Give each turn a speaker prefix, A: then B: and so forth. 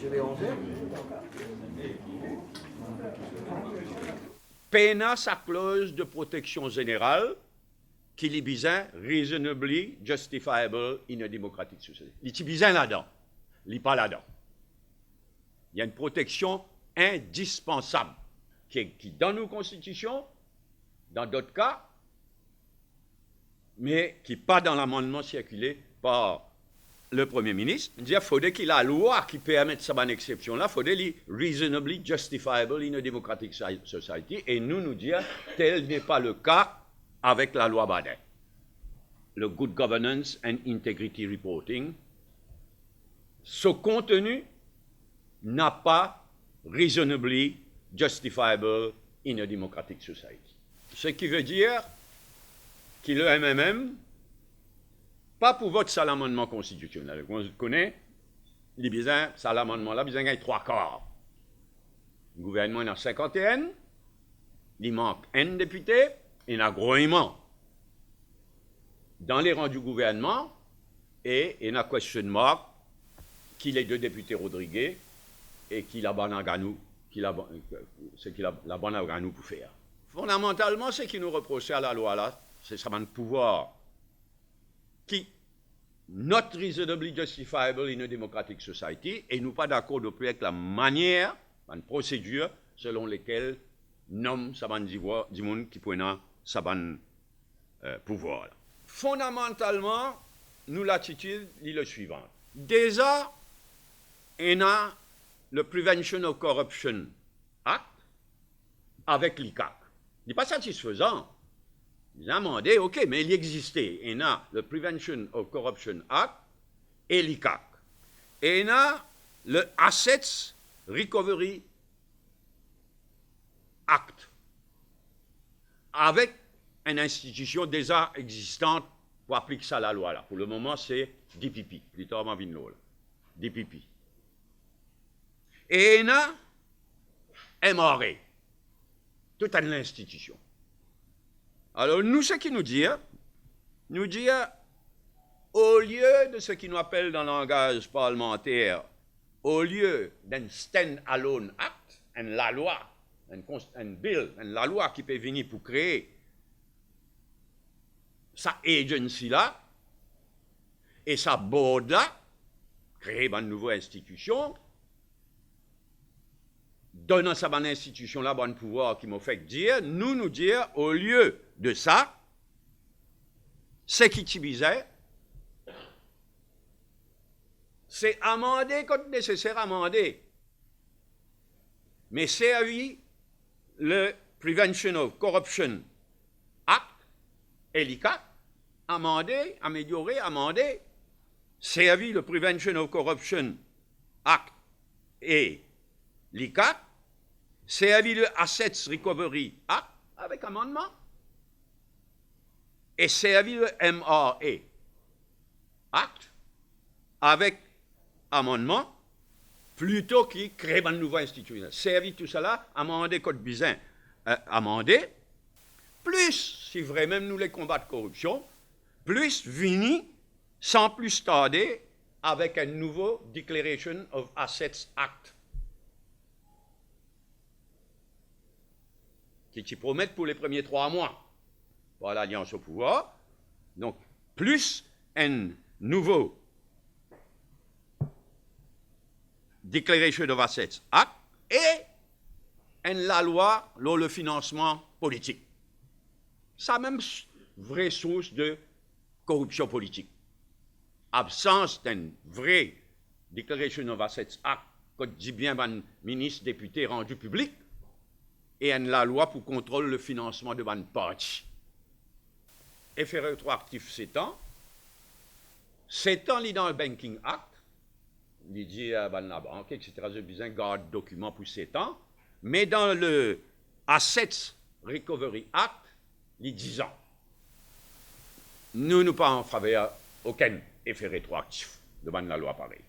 A: Je vais en faire.
B: Pena sa clause de protection générale qui est bien reasonably justifiable in a democratic society. Il est bien là-dedans. Il n'est pas là-dedans. Il y a une protection indispensable qui dans nos constitutions, dans d'autres cas, mais qui n'est pas dans l'amendement circulé par le Premier ministre. Il faudrait qu'il y ait la loi qui permette cette exception-là, il faudrait qu'il reasonably justifiable in a democratic society, et nous dire tel n'est pas le cas avec la loi Badet. Le Good Governance and Integrity Reporting, ce contenu n'a pas reasonably justifiable in a democratic society. Ce qui veut dire que le MMM, pas pour voter sur l'amendement constitutionnel. On connaît, il besoin, ça l'amendement-là, besoin de 3/4. Le gouvernement en a 51, il manque un député, il y a un grouillement dans les rangs du gouvernement, et il y a un question mark qu'il est deux députés Rodriguez et qu'il a Banaganou, c'est qu'il a la Banaganou pour faire. Fondamentalement, ce qui nous reprochait à la loi là, c'est ça de pouvoir qui not reasonably justifiable in a democratic society, et nous pas d'accord depuis avec la manière, la procédure selon lesquelles nomme ça du monde qui peut ça pouvoir. Fondamentalement, nous l'attitude est le suivante. Déjà, on a le Prevention of Corruption Act avec l'ICAC. Il n'est pas satisfaisant. Ils ont demandé, ok, mais il existait. On a le Prevention of Corruption Act et l'ICAC. Et on a le Assets Recovery Act avec une institution déjà existante pour appliquer ça à la loi. Là. Pour le moment, c'est DPP, littéralement Vinlol. DPP. Et on a MRA, toute une institution. Alors, nous, ce qui nous dit, au lieu de ce qui nous appelle dans le langage parlementaire, au lieu d'un stand-alone act, la loi, un bill, la loi qui peut venir pour créer sa agency-là, et sa board-là, créer une nouvelle institution, donnant sa bonne institution-là, bon pouvoir qui m'a fait dire, nous dire, au lieu de ça, ce qui t'ibisait, c'est amender quand nécessaire amender. Mais servi le Prevention of Corruption Act et l'ICAC, amender, améliorer, amender, servi le Prevention of Corruption Act et l'ICAC, servi le Assets Recovery Act avec amendement, et servi le MRA Act avec amendement, plutôt qu'il crée une nouvelle institution. Servi tout cela, amender code bizin, amender, plus, si vraiment nous les combats de corruption, plus vini, sans plus tarder, avec un nouveau Declaration of Assets Act. Qui t'y promettent pour les premiers 3 mois. Pour l'Alliance au pouvoir. Donc, plus un nouveau Declaration of Assets Act et la loi sur le financement politique. Ça même vraie source de corruption politique. Absence d'une vraie Declaration of Assets Act, comme dit bien un ministre député rendu public, et la loi pour contrôler le financement de ban parti. Effet rétroactif 7 ans. 7 ans, il est dans le Banking Act. Il dit à la banque, etc. Je besoin de garde document pour 7 ans. Mais dans le Assets Recovery Act, il est 10 ans. Nous pas en faveur aucun effet rétroactif de la loi pareil.